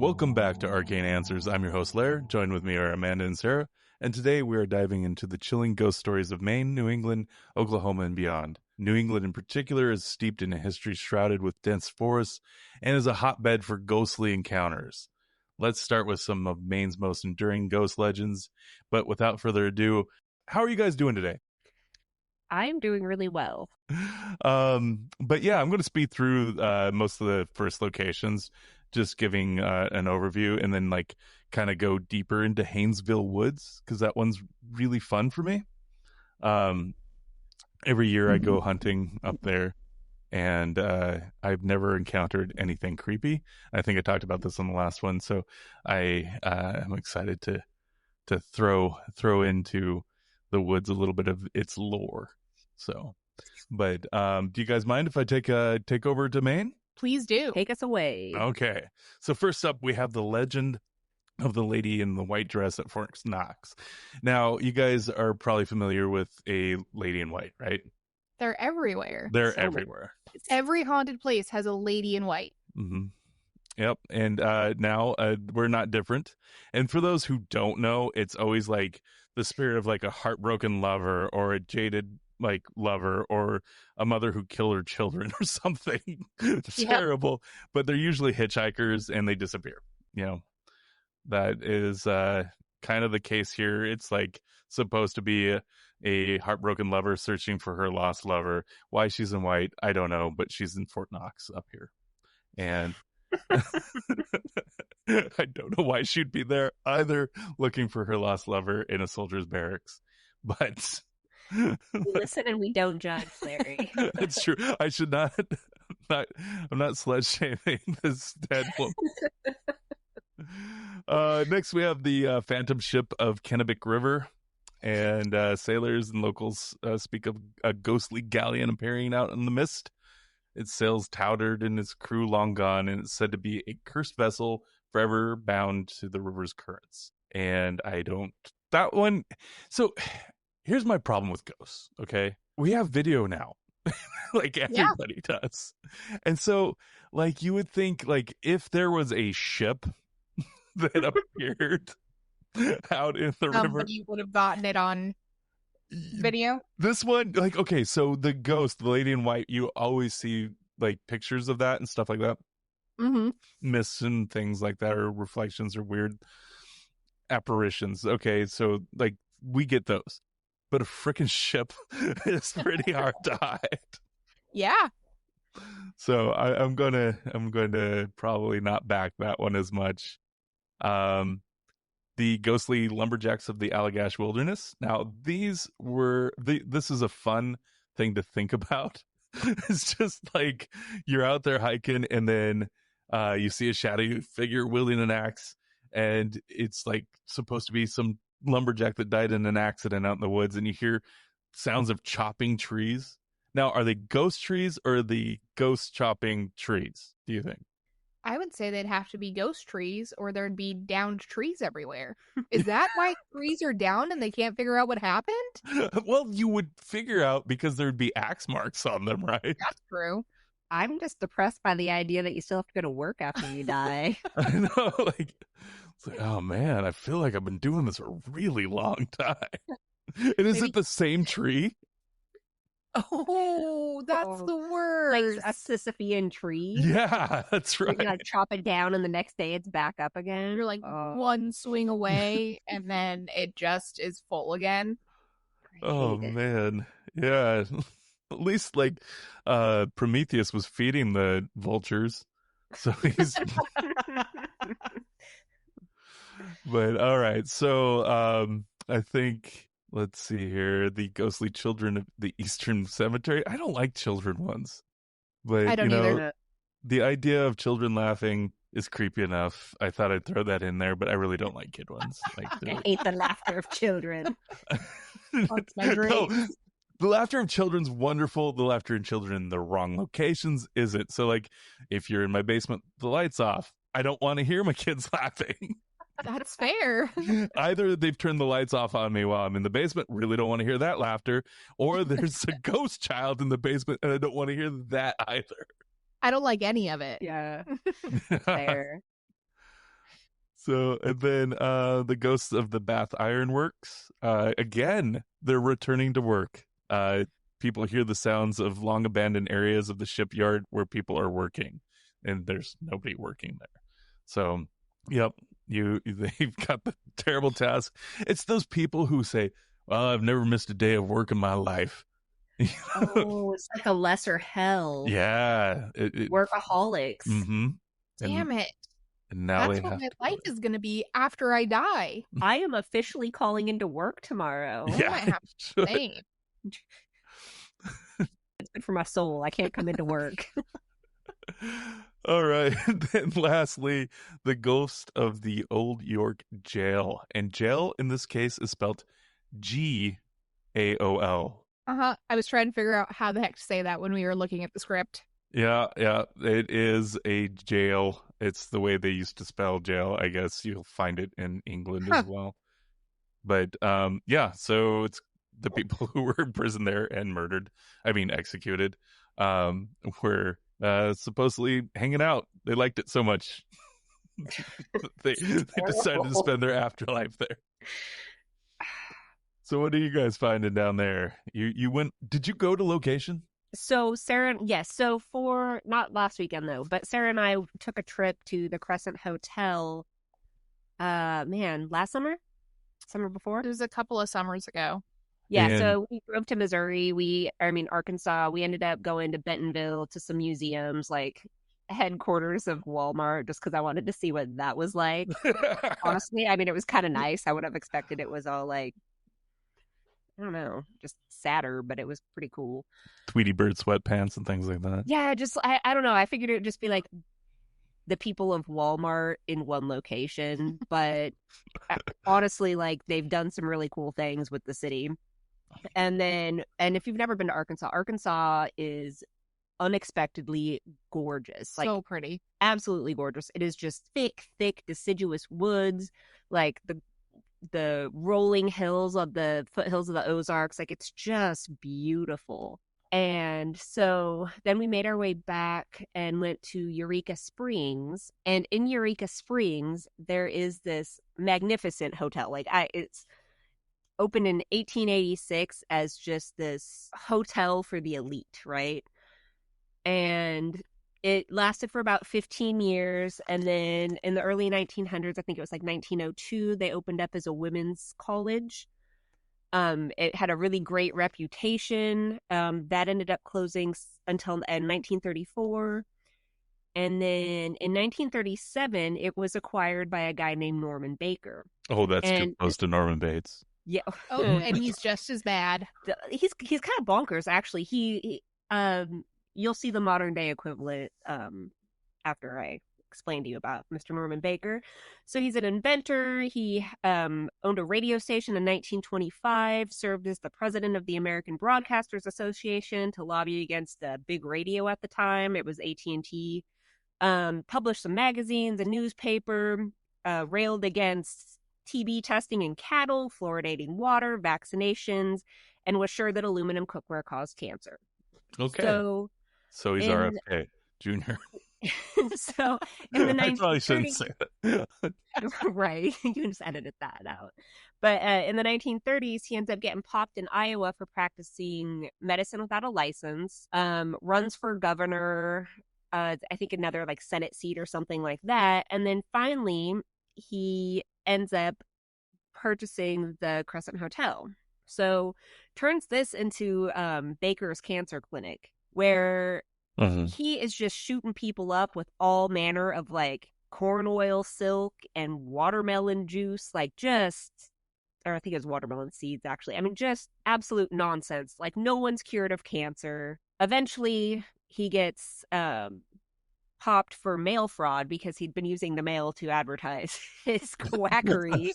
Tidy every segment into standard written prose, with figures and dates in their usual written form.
Welcome back to Arcane Answers. I'm your host, Lair. Joined with me are Amanda and Sarah. And today we are diving into the chilling ghost stories of Maine, New England, Oklahoma, and beyond. New England in particular is steeped in a history shrouded with dense forests and is a hotbed for ghostly encounters. Let's start with some of Maine's most enduring ghost legends. But without further ado, how are you guys doing today? I'm doing really well. But yeah, I'm going to speed through most of the first locations, just giving an overview, and then like kind of go deeper into Haynesville Woods because that one's really fun for me. Every year I go hunting up there, and I've never encountered anything creepy. I think I talked about this on the last one, so I'm excited to throw into the woods a little bit of its lore. So, but do you guys mind if I take over to Maine? Please do. Take us away. Okay. So first up, we have the legend of the lady in the white dress at Fort Knox. Now, you guys are probably familiar with a lady in white, right? They're everywhere. They're everywhere. Every haunted place has a lady in white. Mm-hmm. Yep. And now we're not different. And for those who don't know, it's always like the spirit of like a heartbroken lover or a jaded like lover or a mother who killed her children or something terrible. But they're usually hitchhikers and they disappear. You know, that is kind of the case here. It's like supposed to be a heartbroken lover searching for her lost lover. Why she's in white, I don't know, but she's in Fort Knox up here. And I don't know why she'd be there either, looking for her lost lover in a soldier's barracks. But we listen and we don't judge, Larry. It's true. I should not. I'm not slut shaming this dead woman. Next, we have the phantom ship of Kennebec River, and sailors and locals speak of a ghostly galleon appearing out in the mist. Its sails touted and its crew long gone, and it's said to be a cursed vessel forever bound to the river's currents. And that one. So here's my problem with ghosts. Okay, we have video now. Like everybody does. And so like you would think like if there was a ship that appeared out in the river, somebody would have gotten it on video. This one, like, okay, so the ghost, the lady in white, you always see like pictures of that and stuff like that. Mm-hmm. Mists and things like that, or reflections or weird apparitions. Okay, so like we get those. But a freaking ship is pretty hard to hide. Yeah. So I'm going to probably not back that one as much. The ghostly lumberjacks of the Allagash Wilderness. Now, this is a fun thing to think about. It's just like you're out there hiking and then you see a shadowy figure wielding an axe, and it's like supposed to be some lumberjack that died in an accident out in the woods, and you hear sounds of chopping trees. Now, are they ghost trees or are the ghost chopping trees, do you think? I would say they'd have to be ghost trees or there'd be downed trees everywhere. Is that why trees are down and they can't figure out what happened? Well, you would figure out because there'd be axe marks on them, right? That's true. I'm just depressed by the idea that you still have to go to work after you die. I know, like, it's like, oh man, I feel like I've been doing this a really long time. And is it the same tree? Oh, that's the worst. Like a Sisyphean tree. Yeah, that's right. You like chop it down and the next day it's back up again. You're like one swing away and then it just is full again. Oh man. Yeah. At least like Prometheus was feeding the vultures. So he's But all right. So I think let's see here. The ghostly children of the Eastern Cemetery. I don't like children ones. But I don't either. The idea of children laughing is creepy enough. I thought I'd throw that in there, but I really don't like kid ones. Like, I hate the laughter of children. It's my dream. No, the laughter of children's wonderful. The laughter of children in the wrong locations isn't. So, like, if you're in my basement, the light's off. I don't want to hear my kids laughing. That's fair. Either they've turned the lights off on me while I'm in the basement, really don't want to hear that laughter, or there's a ghost child in the basement and I don't want to hear that either. I don't like any of it. Yeah. Fair. So, and then the ghosts of the Bath Iron Works, again, they're returning to work. People hear the sounds of long abandoned areas of the shipyard where people are working, and there's nobody working there. So, yep, they've got the terrible task. It's those people who say, "Well, I've never missed a day of work in my life." Oh, it's like a lesser hell. Yeah, Workaholics. mm-hmm. Damn it. And now That's they what have my to life is going to be after I die. I am officially calling into work tomorrow. I Yeah, might have to say. It's good for my soul. I can't come into work. All right. Then lastly, the ghost of the Old York Jail. And jail in this case is spelled Gaol. I was trying to figure out how the heck to say that when we were looking at the script. Yeah, it is a jail. It's the way they used to spell jail. I guess you'll find it in England as well. But yeah, so it's the people who were in prison there and executed, were supposedly hanging out. They liked it so much. they decided to spend their afterlife there. So what are you guys finding down there? You went, did you go to location? So Sarah, yes. So for not last weekend though, but Sarah and I took a trip to the Crescent Hotel. Last summer before. It was a couple of summers ago. Yeah. And- So we drove to Missouri. Arkansas. We ended up going to Bentonville to some museums, like headquarters of Walmart, just because I wanted to see what that was like. Honestly, it was kind of nice. I would have expected it was all like, I don't know, just sadder, but it was pretty cool. Tweety Bird sweatpants and things like that. Yeah, just I don't know. I figured it would just be like the people of Walmart in one location, but honestly, like they've done some really cool things with the city. And if you've never been to Arkansas is unexpectedly gorgeous. Like So pretty. Absolutely gorgeous. It is just thick, deciduous woods, like the rolling hills of the foothills of the Ozarks. Like it's just beautiful. And so then we made our way back and went to Eureka Springs. And in Eureka Springs, there is this magnificent hotel. It's opened in 1886 as just this hotel for the elite, right? And it lasted for about 15 years. And then in the early 1900s, I think it was like 1902, they opened up as a women's college. It had a really great reputation. That ended up closing until in 1934. And then in 1937, it was acquired by a guy named Norman Baker. Oh, that's too close to Norman Bates. Yeah. Oh, and he's just as bad. He's kind of bonkers, actually. He you'll see the modern day equivalent after I explain to you about Mr. Norman Baker. So he's an inventor. He owned a radio station in 1925, served as the president of the American Broadcasters Association to lobby against big radio at the time. It was AT&T. Published some magazines, a newspaper, railed against TB testing in cattle, fluoridating water, vaccinations, and was sure that aluminum cookware caused cancer. Okay. So he's in- RFK Jr. So in the 1930s, I probably shouldn't say that. right? You can just edit that out. But in the 1930s, he ends up getting popped in Iowa for practicing medicine without a license. Runs for governor. I think another like Senate seat or something like that. And then finally, he ends up purchasing the Crescent Hotel. So turns this into Baker's Cancer Clinic, where he is just shooting people up with all manner of like corn oil silk and watermelon juice, or I think it was watermelon seeds, actually. Just absolute nonsense. Like, no one's cured of cancer. Eventually, he gets popped for mail fraud because he'd been using the mail to advertise his quackery.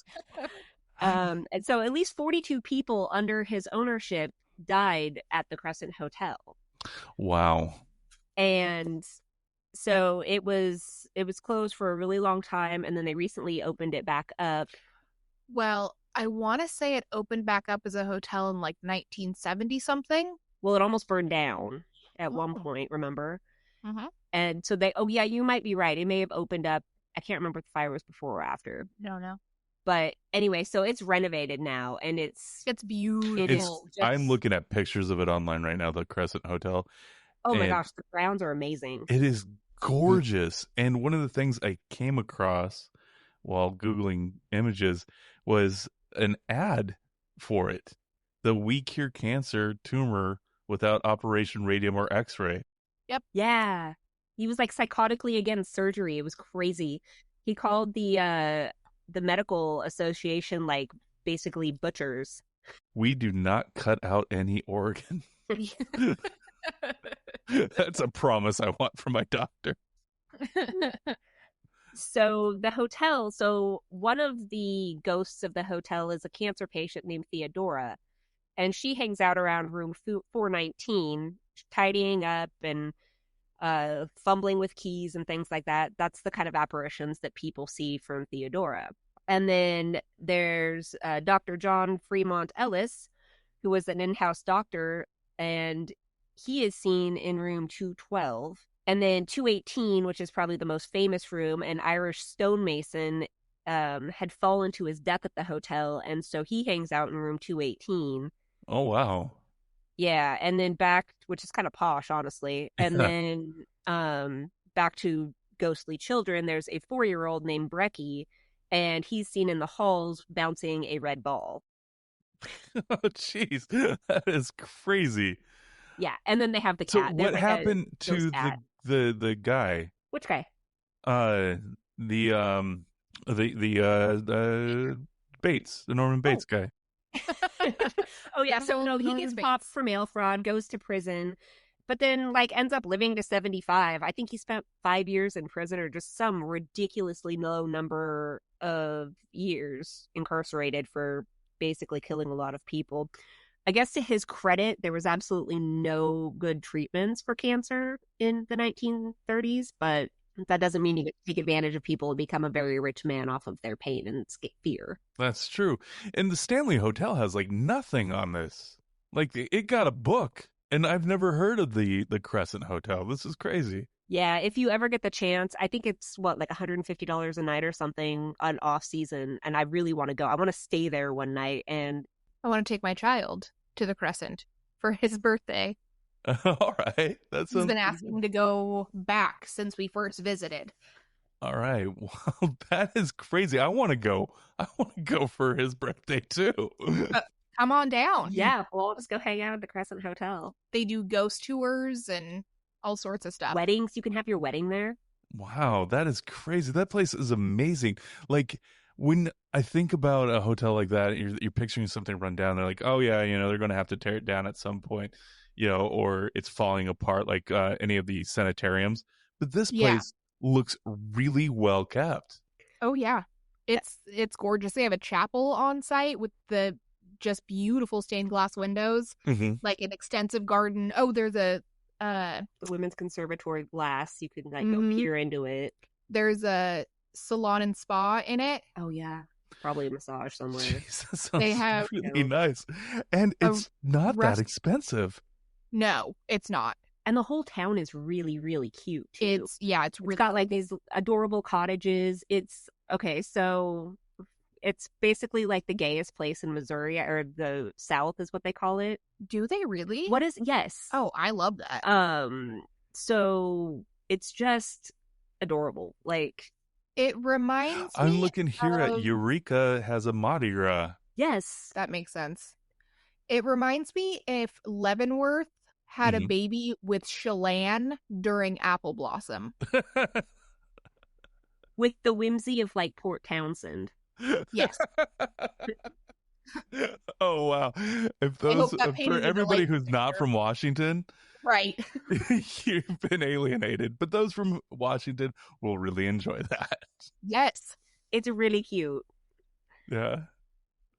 And so at least 42 people under his ownership died at the Crescent Hotel. Wow. And so it was closed for a really long time, and then they recently opened it back up. Well, I want to say it opened back up as a hotel in like 1970 something. Well, it almost burned down at one point, remember? Mm-hmm. And so you might be right. It may have opened up I can't remember if the fire was before or after. No, no. But anyway, so it's renovated now, and It's it is beautiful. just, I'm looking at pictures of it online right now, the Crescent Hotel, oh my and gosh, the grounds are amazing. it is gorgeous. And one of the things I came across while Googling images was an ad for it. The We Cure Cancer tumor without operation, radium, or x-ray. Yeah. He was like psychotically against surgery. It was crazy. He called the medical association like basically butchers. We do not cut out any organ. That's a promise I want from my doctor. So the hotel, so one of the ghosts of the hotel is a cancer patient named Theodora, and she hangs out around room 419, tidying up and fumbling with keys and things like that. That's the kind of apparitions that people see from Theodora. And then there's Dr. John Fremont Ellis, who was an in-house doctor, and he is seen in room 212. And then 218, which is probably the most famous room, an Irish stonemason had fallen to his death at the hotel, and so he hangs out in room 218. Oh, wow. Yeah, and then back, which is kind of posh, honestly. And then back to ghostly children, there's a 4-year-old named Brecky, and he's seen in the halls bouncing a red ball. Oh, jeez. That is crazy. Yeah, and then they have the So cat. what There's like happened a to ghost cat. the guy? Which guy? The Bates, the Norman Bates guy. Oh yeah, so no, he Norman gets Bates. popped for mail fraud, goes to prison, but then like ends up living to 75. I think he spent 5 years in prison or just some ridiculously low number of years incarcerated for basically killing a lot of people. I guess to his credit, there was absolutely no good treatments for cancer in the 1930s, but that doesn't mean you get to take advantage of people and become a very rich man off of their pain and fear. That's true. And the Stanley Hotel has like nothing on this. Like it got a book, and I've never heard of the Crescent Hotel. This is crazy. Yeah, if you ever get the chance, I think it's what, like $150 a night or something on off season, and I really want to go. I want to stay there one night, and I want to take my child to the Crescent for his birthday. All right, that He's sounds been asking to go back since we first visited. all right. Well, that is crazy. I want to go. I want to go for his birthday too. Come on down. yeah, we'll just go hang out at the Crescent Hotel. They do ghost tours and all sorts of stuff. Weddings, you can have your wedding there. Wow, that is crazy. That place is amazing. Like when I think about a hotel like that, you're picturing something run down. They're like, oh yeah, they're going to have to tear it down at some point, or it's falling apart like any of the sanitariums. But this Yeah. place looks really well kept. Oh yeah. It's gorgeous. They have a chapel on site with the just beautiful stained glass windows, like an extensive garden. Oh, there's a The Women's Conservatory glass, you can like Mhm. go peer into it. there's a salon and spa in it. Oh yeah, probably a massage somewhere. Jeez, that sounds They have, really nice, and a it's not that rest- expensive. No, it's not. And the whole town is really, really cute too. It's It's really got like these adorable cottages. It's okay, so it's basically like the gayest place in Missouri, or the South is what they call it. Do they really? What is yes. Oh, I love that. So it's just adorable. Like, It reminds I'm me looking here at of- Eureka has a Mardi Gras. yes. That makes sense. It reminds me if Leavenworth had a Mhm. baby with Chelan during Apple Blossom. With the whimsy of like Port Townsend. Yes. Oh wow! If I hope those that for painted a everybody delightful who's not picture. from Washington, Right. you've been alienated. But those from Washington will really enjoy that. Yes. It's really cute. Yeah.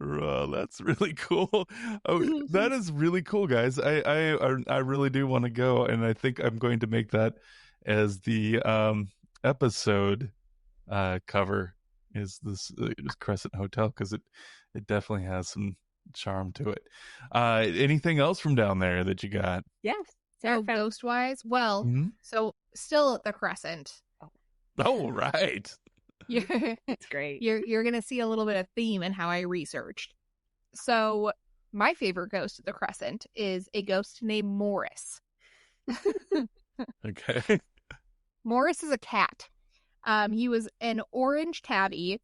Well, that's really cool. Oh, that is really cool, guys. I really do want to go, and I think I'm going to make that as the episode cover. Is this Crescent Hotel, because it definitely has some charm to it. Anything else from down there that you got? Yes. So ghost wise, well, Mhm. so still at the Crescent. Oh, right. It's great. You're gonna see a little bit of theme in how I researched. So my favorite ghost of the Crescent is a ghost named Morris. Okay. Morris is a cat. He was an orange tabby,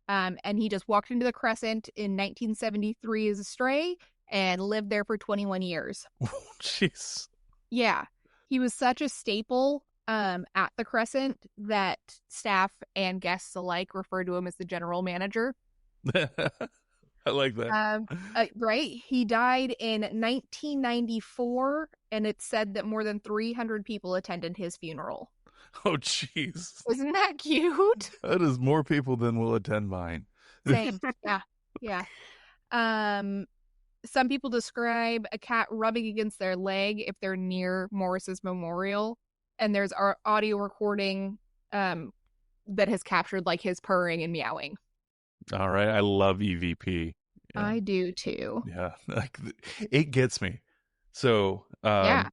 and he just walked into the Crescent in 1973 as a stray and lived there for 21 years. Jeez. Yeah, he was such a staple at the Crescent that staff and guests alike refer to him as the general manager. I like that. Right? He died in 1994, and it's said that more than 300 people attended his funeral. Oh, jeez. Isn't that cute? That is more people than will attend mine. Same. Yeah. Some people describe a cat rubbing against their leg if they're near Morris's memorial, and there's our audio recording that has captured like his purring and meowing. All right. I love EVP. Yeah. I do too. Yeah. Like it gets me. So, Yeah.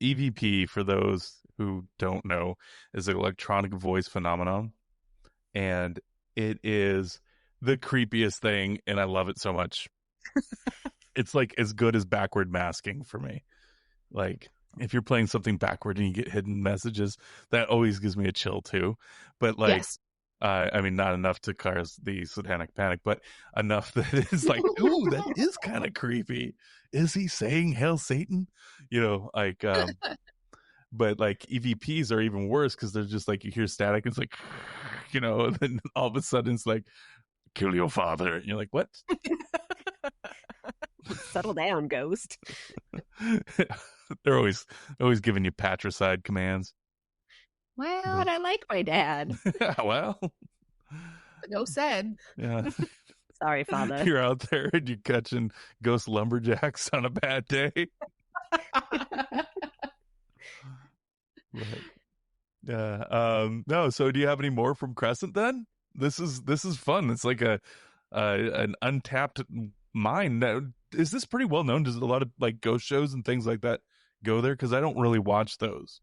EVP, for those who don't know, is an electronic voice phenomenon. And it is the creepiest thing. And I love it so much. It's like as good as backward masking for me. Like if you're playing something backward and you get hidden messages, that always gives me a chill too. But like, Yes. I mean, not enough to cause the satanic panic, but enough that it's like, ooh, that is kind of creepy. Is he saying "Hail Satan"? You know, like, but like EVPs are even worse because they're just like you hear static, and it's like, you know, and then all of a sudden it's like, "Kill your father," and you're like, what? Settle down, ghost. They're always giving you patricide commands. Well, But I like my dad. Well, the ghost said. yeah. Sorry, father. You're out there and you're catching ghost lumberjacks on a bad day. Right. No, so do you have any more from Crescent then? This is fun. It's like an untapped mine. Now, is this pretty well known? Does a lot of like ghost shows and things like that go there? Because I don't really watch those.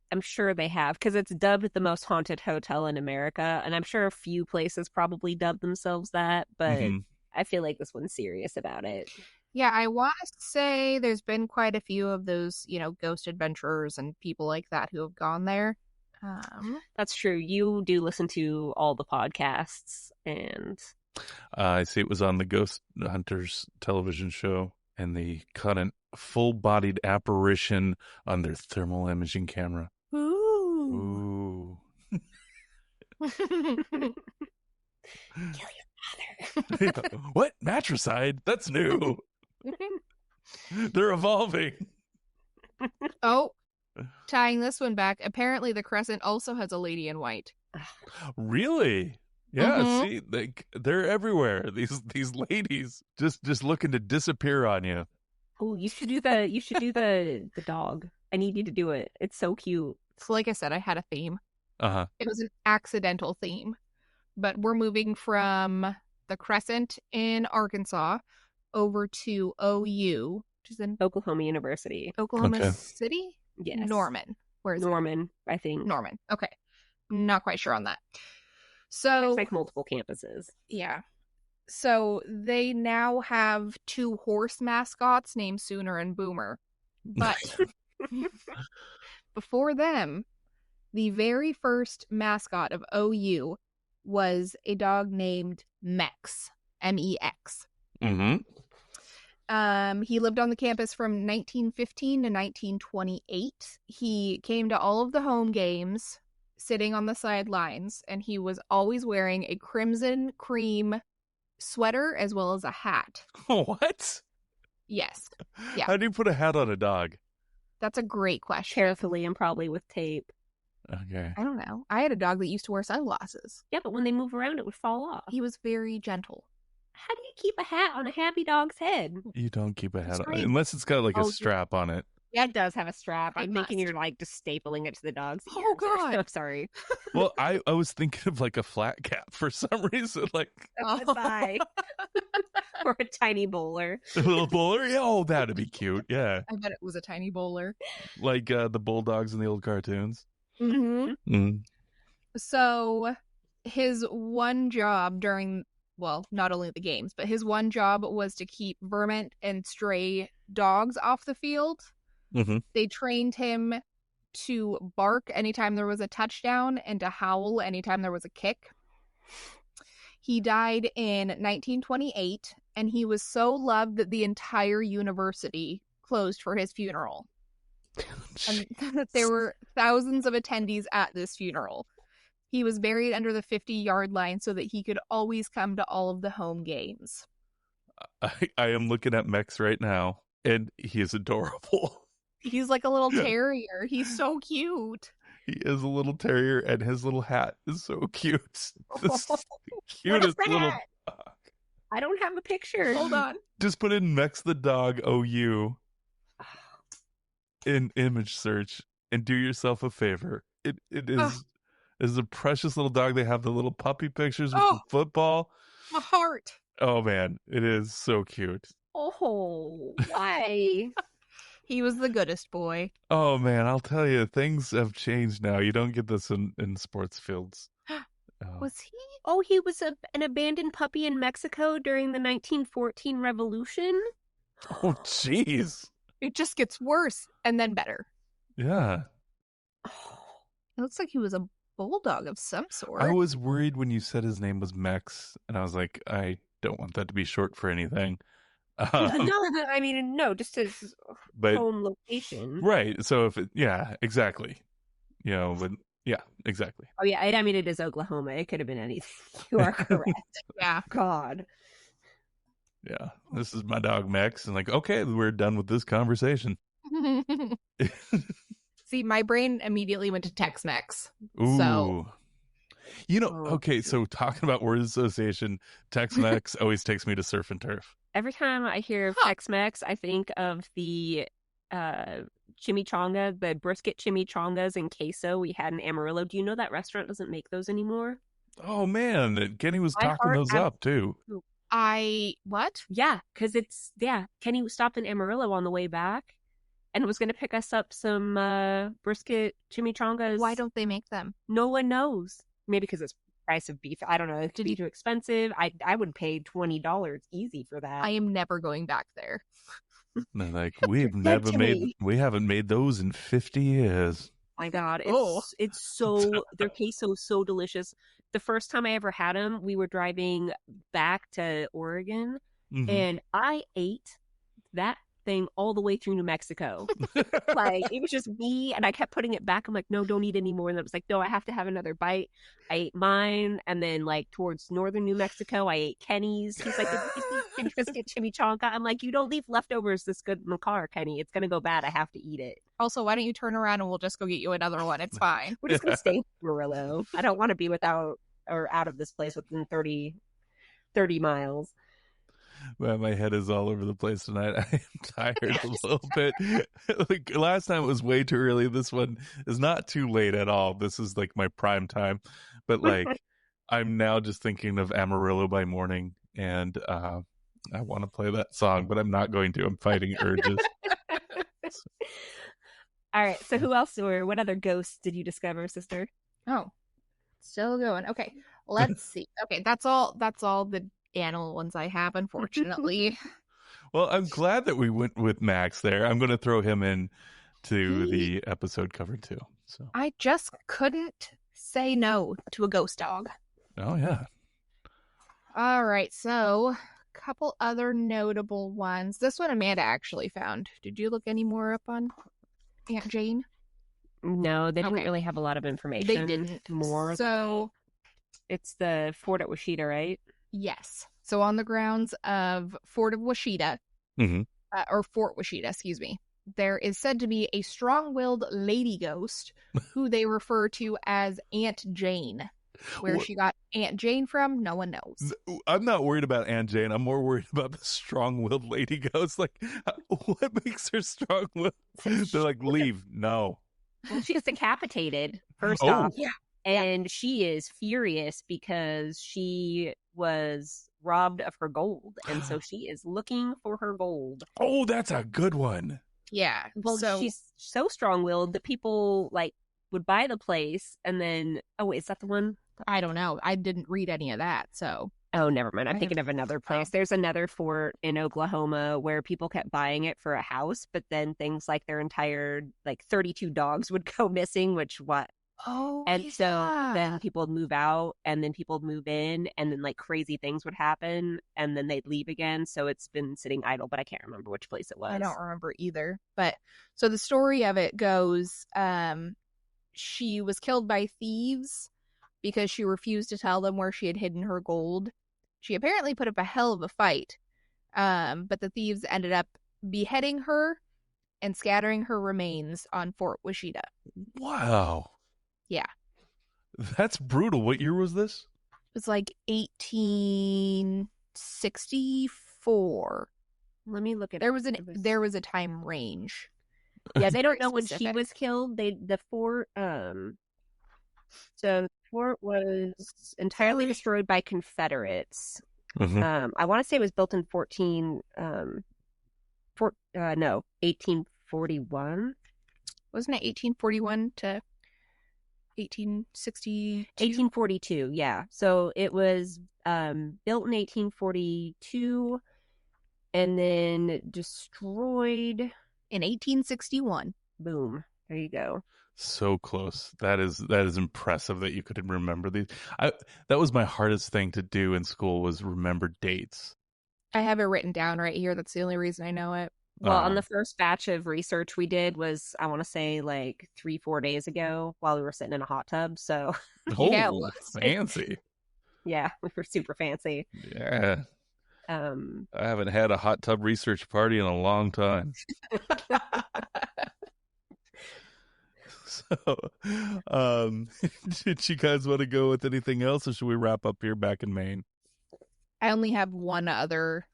I'm sure they have, because it's dubbed the most haunted hotel in America, and I'm sure a few places probably dub themselves that, but I feel like this one's serious about it. Yeah, I want to say there's been quite a few of those, ghost adventurers and people like that who have gone there. That's true. You do listen to all the podcasts, and I see it was on the Ghost Hunters television show, and they caught a full-bodied apparition on their thermal imaging camera. Ooh. Ooh. Kill your father. What? Matricide? That's new. They're evolving. Oh, tying this one back, apparently the Crescent also has a lady in white. Really? Yeah, Mhm. see, they're everywhere. These ladies just looking to disappear on you. Oh, you should do the dog. I need you to do it. It's so cute. So like I said, I had a theme. Uh-huh. It was an accidental theme. But we're moving from the Crescent in Arkansas over to OU, which is in Oklahoma University. Oklahoma Okay. City? Yes. Norman. Where is Norman, I think. it? Norman. Okay. Not quite sure on that. So There's like multiple campuses. yeah. So they now have 2 horse mascots named Sooner and Boomer. But before them, the very first mascot of OU was a dog named Mex, M-E-X. Mm-hmm. He lived on the campus from 1915 to 1928. He came to all of the home games, sitting on the sidelines, and he was always wearing a crimson cream sweater as well as a hat. What? Yes. Yeah. How do you put a hat on a dog? That's a great question. Carefully and probably with tape. Okay. I don't know. I had a dog that used to wear sunglasses. Yeah, but when they move around, it would fall off. He was very gentle. How do you keep a hat on a happy dog's head? You don't keep a hat on Strange. unless it's got like a Oh, strap on it. Yeah, it does have a strap. It I'm thinking must. you're like just stapling it to the dog's ears. Oh, God. I'm sorry. Well, I was thinking of like a flat cap for some reason, like Goodbye. Or a tiny bowler. a little bowler. Yeah, oh, that'd be cute. Yeah, I bet it was a tiny bowler. like the bulldogs in the old cartoons. Mm-hmm. Mm. So his one job during, well, not only the games, but his one job was to keep vermin and stray dogs off the field. Mm-hmm. They trained him to bark anytime there was a touchdown and to howl anytime there was a kick. He died in 1928, and he was so loved that the entire university closed for his funeral. And there were thousands of attendees at this funeral. He was buried under the 50-yard line so that he could always come to all of the home games. I am looking at Mex right now, and he is adorable. He's like a little terrier. He's so cute. He is a little terrier, and his little hat is so cute. This is the cutest little dog. I don't have a picture. Hold on. Just put in Mex the dog OU in image search and do yourself a favor. It is a precious little dog. They have the little puppy pictures with the football. My heart. Oh man, it is so cute. Oh, why? He was the goodest boy. Oh man, I'll tell you, things have changed now. You don't get this in sports fields. Was he? Oh, he was an abandoned puppy in Mexico during the 1914 revolution? Oh, jeez. It just gets worse and then better. Yeah. It looks like he was a bulldog of some sort. I was worried when you said his name was Mex, and I was like, I don't want that to be short for anything. No, I mean, no, just his home location. Right. So if yeah, exactly. You know, but yeah, exactly. Oh, yeah. I mean, it is Oklahoma. It could have been anything. You are correct. Yeah. God. Yeah. This is my dog, Mex. And like, okay, we're done with this conversation. See, my brain immediately went to Tex-Mex. Ooh. So. You know, okay, so talking about word association, Tex-Mex always takes me to surf and turf. Every time I hear Tex-Mex, I think of the chimichanga, the brisket chimichangas and queso we had in Amarillo. Do you know that restaurant doesn't make those anymore? Oh, man. Kenny was talking those up, too. What? Yeah, because Kenny stopped in Amarillo on the way back and was going to pick us up some brisket chimichangas. Why don't they make them? No one knows. Maybe because it's price of beef. I don't know. It could be too expensive. I would pay $20 easy for that. I am never going back there. They're like, we haven't made those in 50 years. My God, it's so their queso is so delicious. The first time I ever had them, we were driving back to Oregon, and I ate that thing all the way through New Mexico. Like, it was just me, and I kept putting it back. I'm like, no, don't eat anymore. And it was like, no, I have to have another bite. I ate mine, and then like towards northern New Mexico, I ate Kenny's. He's like, biscuit chimichanga. I'm like, you don't leave leftovers this good in the car, Kenny. It's gonna go bad. I have to eat it. Also, why don't you turn around and we'll just go get you another one? It's fine. We're just gonna stay in Amarillo. I don't want to be without or out of this place within 30 miles. Well, my head is all over the place tonight. I am tired a little bit. Like last time it was way too early. This one is not too late at all. This is like my prime time. But like I'm now just thinking of Amarillo by Morning, and I want to play that song, but I'm not going to. I'm fighting urges. All right. So who else or what other ghosts did you discover, sister? Oh, still going. Okay, let's see. Okay, that's all the animal ones I have, unfortunately. Well, I'm glad that we went with Max there. I'm going to throw him in to the episode cover too. So I just couldn't say no to a ghost dog. Oh yeah. All right, so a couple other notable ones. This one Amanda actually found. Did you look any more up on Aunt Jane? No, they didn't really have a lot of information. They didn't. More. So it's the fort at Washita, right? Yes. So on the grounds of Fort of Washita, or Fort Washita, excuse me, there is said to be a strong-willed lady ghost who they refer to as Aunt Jane. Where she got Aunt Jane from, no one knows. I'm not worried about Aunt Jane. I'm more worried about the strong-willed lady ghost. Like, what makes her strong-willed? They're like, leave. No. Well, she gets decapitated, first off. Yeah. And she is furious because she was robbed of her gold. And so she is looking for her gold. Oh, that's a good one. Yeah. Well, she's so strong-willed that people, like, would buy the place and then... Oh, wait, is that the one? I don't know. I didn't read any of that, so. Oh, never mind. I'm I thinking have- of another place. There's another fort in Oklahoma where people kept buying it for a house, but then things like their entire 32 dogs would go missing, which what Oh, and so yeah. then people would move out and then people would move in and then crazy things would happen and then they'd leave again. So it's been sitting idle, but I can't remember which place it was. I don't remember either. But so the story of it goes, she was killed by thieves because she refused to tell them where she had hidden her gold. She apparently put up a hell of a fight, but the thieves ended up beheading her and scattering her remains on Fort Washita. Wow. Yeah. That's brutal. What year was this? It was like 1864. Let me look at There was a time range. Yeah, they don't know when Specific. she was killed. The fort so the fort was entirely destroyed by Confederates. Mhm. I want to say it was built in 1841. Wasn't it 1841 to 1862? 1842, yeah. So it was built in 1842 and then destroyed In 1861. Boom. There you go. So close. That is impressive that you could remember these. That was my hardest thing to do in school was remember dates. I have it written down right here. That's the only reason I know it. Well, on the first batch of research we did was, I want to say 3-4 days ago while we were sitting in a hot tub. So Yeah, it Oh, was. fancy. yeah, we were super fancy. Yeah. I I haven't had a hot tub research party in a long time. So, did you guys want to go with anything else, or should we wrap up here back in Maine? I only have one other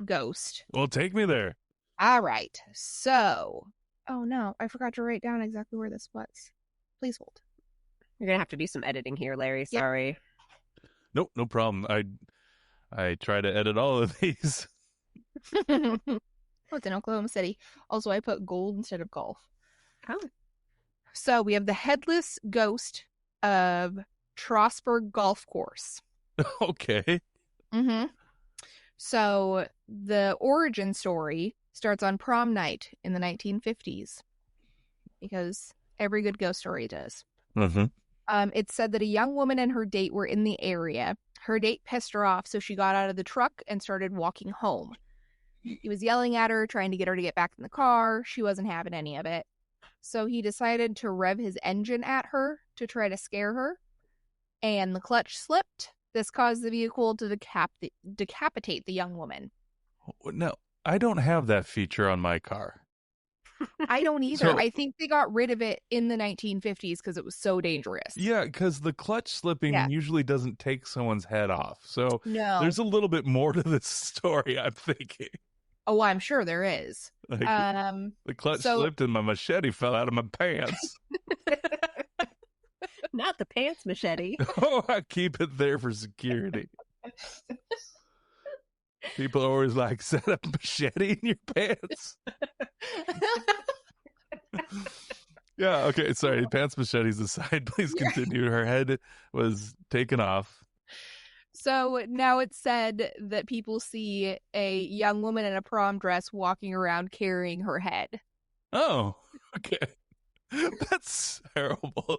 ghost. Well, take me there. All right. So, oh no, I forgot to write down exactly where this was. Please hold. You're gonna have to do some editing here, Larry. Yep. Sorry. Nope, no problem. I try to edit all of these. Oh, it's in Oklahoma City. Also, I put gold instead of golf. Oh. So we have the headless ghost of Trosberg Golf Course. Okay. Mm-hmm. So the origin story starts on prom night in the 1950s, because every good ghost story does. Mm-hmm. It said that a young woman and her date were in the area. Her date pissed her off, so she got out of the truck and started walking home. He was yelling at her, trying to get her to get back in the car. She wasn't having any of it. So he decided to rev his engine at her to try to scare her, and the clutch slipped. This caused the vehicle to decapitate the young woman. No, I don't have that feature on my car. I don't either. So- I think they got rid of it in the 1950s because it was so dangerous. Yeah, because the clutch slipping Yeah. usually doesn't take someone's head off. So No. there's a little bit more to this story, I'm thinking. Oh, I'm sure there is. Like, the clutch so- slipped and my machete fell out of my pants. Not the pants machete. Oh, I keep it there for security. People are always like, set a machete in your pants. Yeah, okay, sorry. Pants machetes aside, please continue. Her head was taken off. So now it's said that people see a young woman in a prom dress walking around carrying her head. Oh, okay. That's terrible.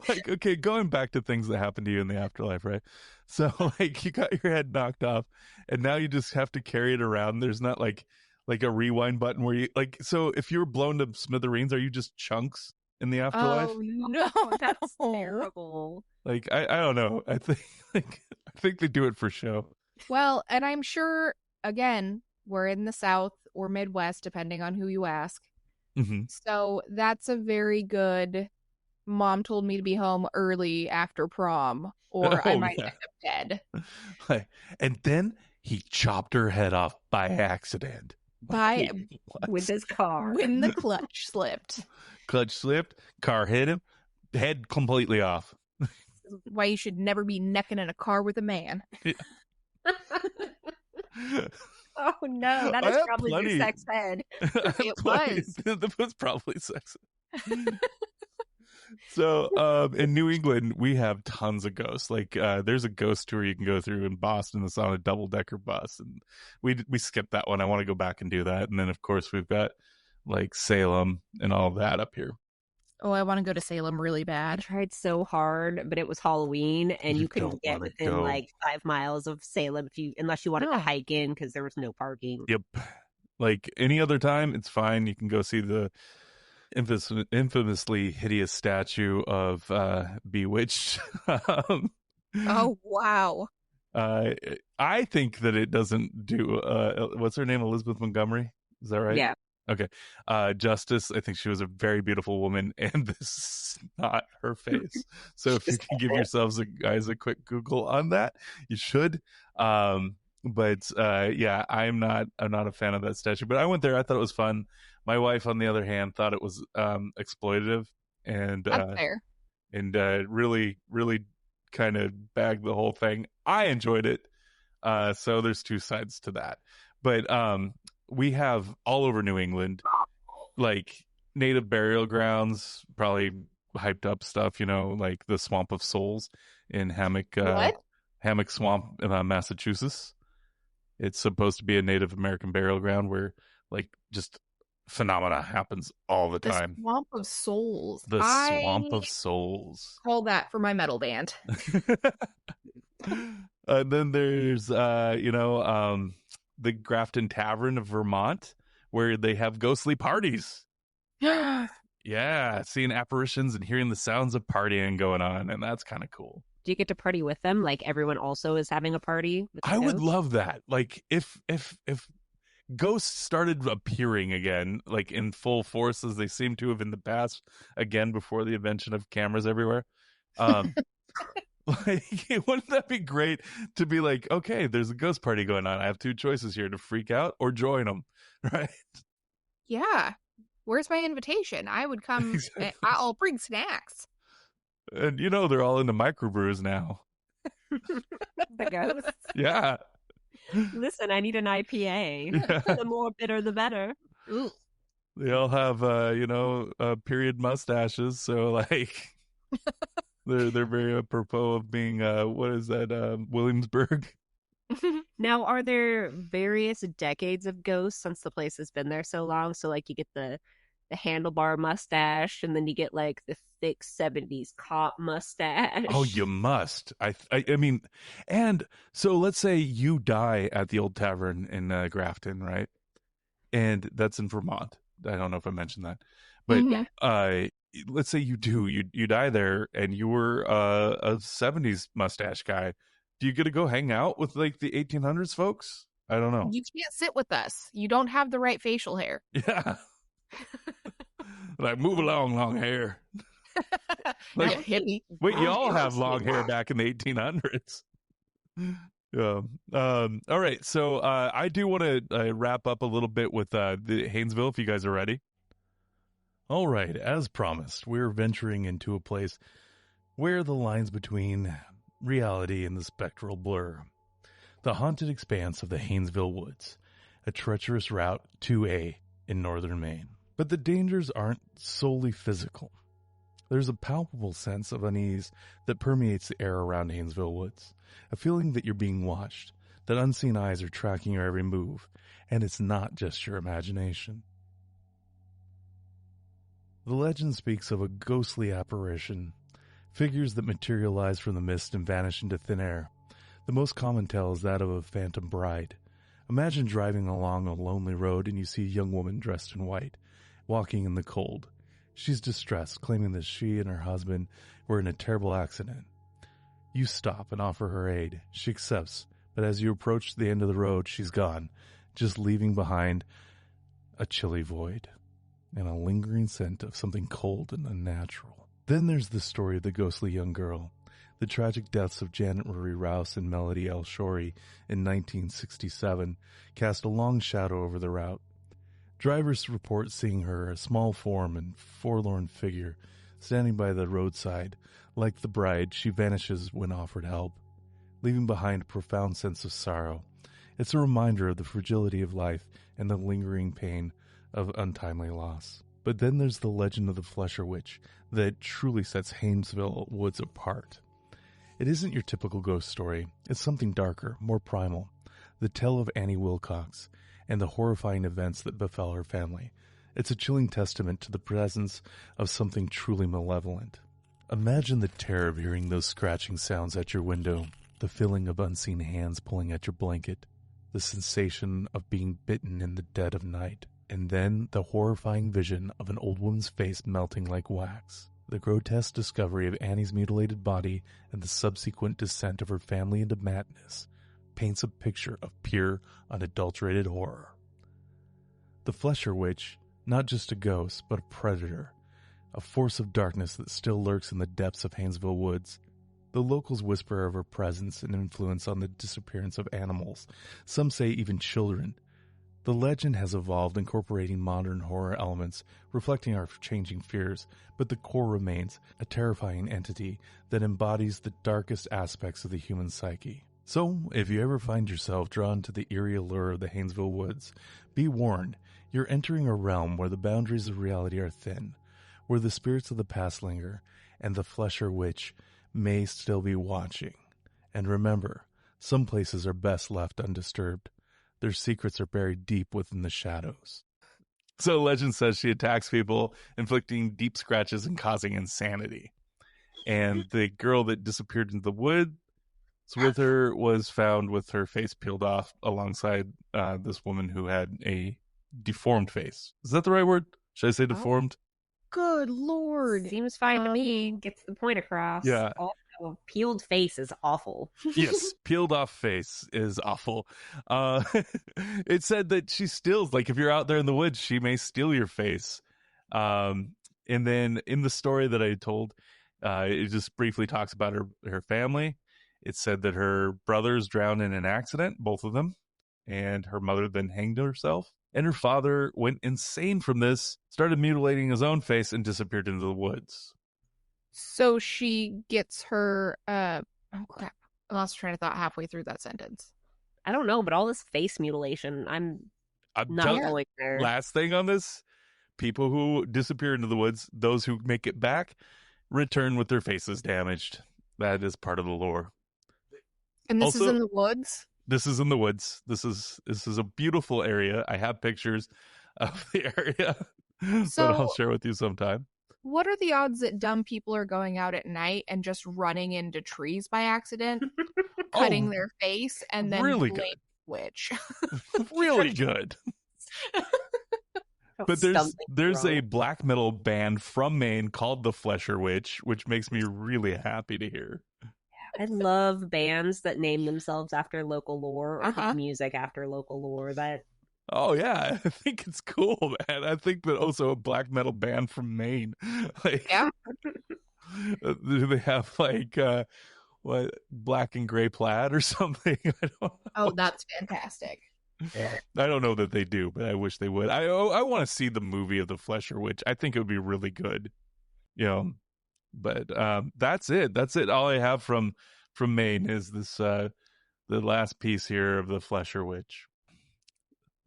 Like, okay, going back to things that happened to you in the afterlife, right? So, like, you got your head knocked off, and now you just have to carry it around. There's not like a rewind button where you so if you were blown to smithereens, are you just chunks in the afterlife? Oh no, That's terrible. Like, I don't know. I think they do it for show. Well, and I'm sure, again, we're in the South or Midwest, depending on who you ask. Mm-hmm. So that's a very good, mom told me to be home early after prom, or I Oh, might yeah. end up dead. And then he chopped her head off by accident. By What? With his car. when the clutch slipped. Clutch slipped, car hit him, head completely off. Why you should never be necking in a car with a man. Oh no, that I is have probably plenty. your sex head. It was. It was probably sex. So, in New England, we have tons of ghosts. Like, there's a ghost tour you can go through in Boston that's on a double-decker bus, and we skipped that one. I want to go back and do that. And then, of course, we've got like Salem and all that up here. Oh, I want to go to Salem really I bad. tried so hard, but it was Halloween, and You you couldn't don't get want to within go. like 5 miles of Salem unless you wanted to No. hike in because there was no parking. Yep. Like any other time, it's fine. You can go see the infamously hideous statue of Bewitched. um, Oh, wow. uh, I think that it doesn't do. What's her name? Elizabeth Montgomery. Is that right? Yeah. Okay. Justice. I think she was a very beautiful woman, and this is not her face. So if you can give yourselves guys a quick Google on that, you should. But yeah, I'm not a fan of that statue. But I went there. I thought it was fun. My wife, on the other hand, thought it was exploitative and That's fair. really, really kind of bagged the whole thing. I enjoyed it. So there's two sides to that. But we have all over New England, like native burial grounds, probably hyped up stuff, like the Swamp of Souls in Hammock Swamp, Massachusetts. It's supposed to be a Native American burial ground where like just phenomena happens all the time. The Swamp of Souls. The Swamp of Souls. Call that for my metal band. And then there's the Grafton Tavern of Vermont, where they have ghostly parties. Yeah, seeing apparitions and hearing the sounds of partying going on, and that's kind of cool. Do you get to party with them? Like everyone also is having a party with the I would ghosts? love that. Like if ghosts started appearing again, like in full force as they seem to have in the past, again before the invention of cameras everywhere. Like, wouldn't that be great to be like, okay, there's a ghost party going on. I have two choices here: to freak out or join them, right? Yeah. Where's my invitation? I would come. Exactly. I'll bring snacks. And they're all into microbrews now. The ghosts. Yeah. Listen, I need an IPA. Yeah. The more bitter, the better. Ooh. They all have period mustaches, so like they're very apropos of being what is that, Williamsburg? Now, are there various decades of ghosts since the place has been there so long? So like you get the handlebar mustache, and then you get like the thick 70s cop mustache. Oh, you must. I mean, and so let's say you die at the old tavern in Grafton, right? And that's in Vermont. I don't know if I mentioned that, but Mhm. let's say you do. You die there, and you were a 70s mustache guy. Do you get to go hang out with like the 1800s folks? I don't know. You can't sit with us. You don't have the right facial hair. Yeah. Like, move along, long hair. Like, Yeah, hippie. wait, y'all have long hair back in the 1800s. Yeah. All right. So I do want to wrap up a little bit with the Haynesville, if you guys are ready. All right. As promised, we're venturing into a place where the lines between reality and the spectral blur. The haunted expanse of the Haynesville Woods, a treacherous route 2A in northern Maine. But the dangers aren't solely physical. There's a palpable sense of unease that permeates the air around Haynesville Woods, a feeling that you're being watched, that unseen eyes are tracking your every move, and it's not just your imagination. The legend speaks of a ghostly apparition, figures that materialize from the mist and vanish into thin air. The most common tale is that of a phantom bride. Imagine driving along a lonely road and you see a young woman dressed in white, walking in the cold. She's distressed, claiming that she and her husband were in a terrible accident. You stop and offer her aid. She accepts, but as you approach the end of the road, she's gone, just leaving behind a chilly void and a lingering scent of something cold and unnatural. Then there's the story of the ghostly young girl. The tragic deaths of Janet Marie Rouse and Melody L. Shorey in 1967 cast a long shadow over the route. Drivers report seeing her, a small form and forlorn figure, standing by the roadside. Like the bride, she vanishes when offered help, leaving behind a profound sense of sorrow. It's a reminder of the fragility of life and the lingering pain of untimely loss. But then there's the legend of the Flesher Witch that truly sets Haynesville Woods apart. It isn't your typical ghost story. It's something darker, more primal. The tale of Annie Wilcox and the horrifying events that befell her family. It's a chilling testament to the presence of something truly malevolent. Imagine the terror of hearing those scratching sounds at your window, the feeling of unseen hands pulling at your blanket, the sensation of being bitten in the dead of night, and then the horrifying vision of an old woman's face melting like wax. The grotesque discovery of Annie's mutilated body and the subsequent descent of her family into madness paints a picture of pure, unadulterated horror. The Flesher Witch, not just a ghost, but a predator, a force of darkness that still lurks in the depths of Haynesville Woods. The locals whisper of her presence and influence on the disappearance of animals, some say even children. The legend has evolved, incorporating modern horror elements, reflecting our changing fears, but the core remains a terrifying entity that embodies the darkest aspects of the human psyche. So, if you ever find yourself drawn to the eerie allure of the Haynesville Woods, be warned, you're entering a realm where the boundaries of reality are thin, where the spirits of the past linger, and the Flesher Witch may still be watching. And remember, some places are best left undisturbed. Their secrets are buried deep within the shadows. So legend says she attacks people, inflicting deep scratches and causing insanity. And the girl that disappeared into the woods with her was found with her face peeled off alongside this woman who had a deformed face. Is that the right word? Should I say deformed? Good Lord. Seems fine to me. Gets the point across. Yeah. Also, peeled face is awful. Yes, peeled off face is awful. It said that she steals, like if you're out there in the woods, she may steal your face. And then in the story that I told, it just briefly talks about her family. It said that her brothers drowned in an accident, both of them, and her mother then hanged herself. And her father went insane from this, started mutilating his own face, and disappeared into the woods. So she gets her, oh crap. I lost train of thought halfway through that sentence. I don't know, but all this face mutilation, I'm not going there. Last thing on this, people who disappear into the woods, those who make it back, return with their faces damaged. That is part of the lore. And this Also, is in the woods? This is in the woods. This is a beautiful area. I have pictures of the area that I'll share with you sometime. What are the odds that dumb people are going out at night and just running into trees by accident, cutting their face, and then really blame good. Witch? Really good. But there's a black metal band from Maine called the Flesher Witch, which makes me really happy to hear. I love bands that name themselves after local lore or put music after local lore. Oh yeah, I think it's cool, man. I think that also a black metal band from Maine. Like, yeah. Do they have like what, Black and Gray Plaid or something? I don't know. Oh, that's fantastic. I don't know that they do, but I wish they would. I want to see the movie of the Flesher Witch. I think it would be really good. You know, but that's it. That's it. All I have from Maine is this the last piece here of the Flesher Witch.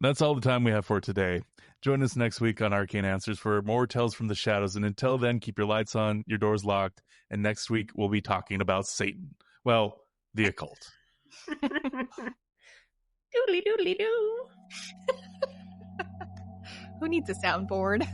That's all the time we have for today. Join us next week on Arcane Answers for more Tales from the Shadows. And until then, keep your lights on, your doors locked. And next week, we'll be talking about Satan. Well, the occult. Doodly doodly doo. Who needs a soundboard?